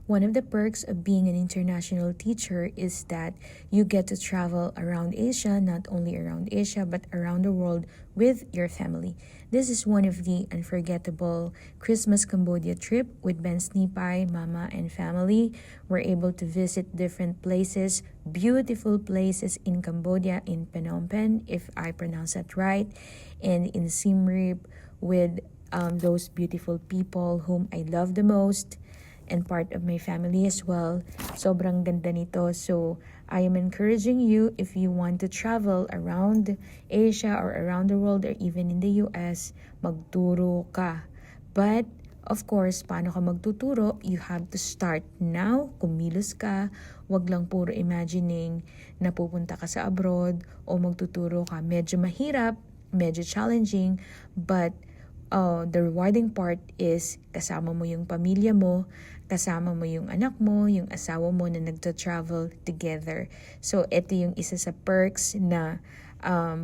One of the perks of being an international teacher is that you get to travel around Asia, not only around Asia, but around the world with your family. This is one of the unforgettable Christmas Cambodia trip with Ben Snipay, Mama, and family. We're able to visit different places, beautiful places in Cambodia, in Phnom Penh, if I pronounce that right, and in Siem Reap with those beautiful people whom I love the most and part of my family as well. Sobrang ganda nito. So, I am encouraging you, if you want to travel around Asia or around the world or even in the US, magturo ka. But, of course, paano ka magtuturo? You have to start now. Kumilos ka. Wag lang puro imagining na pupunta ka sa abroad o magtuturo ka. Medyo mahirap, medyo challenging, but the rewarding part is kasama mo yung pamilya mo, kasama mo yung anak mo, yung asawa mo na nagta-travel together. So, ito yung isa sa perks na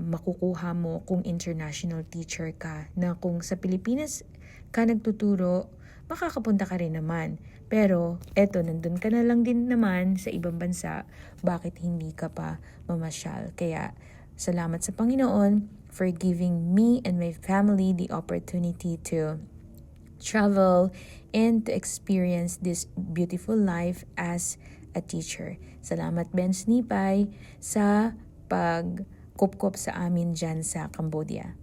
makukuha mo kung international teacher ka. Na kung sa Pilipinas ka nagtuturo, makakapunta ka rin naman. Pero, eto, nandun ka na lang din naman sa ibang bansa, bakit hindi ka pa mamasyal? Kaya, salamat sa Panginoon for giving me and my family the opportunity to travel and to experience this beautiful life as a teacher. Salamat Ben Snipay sa pagkupkop sa amin dyan sa Cambodia.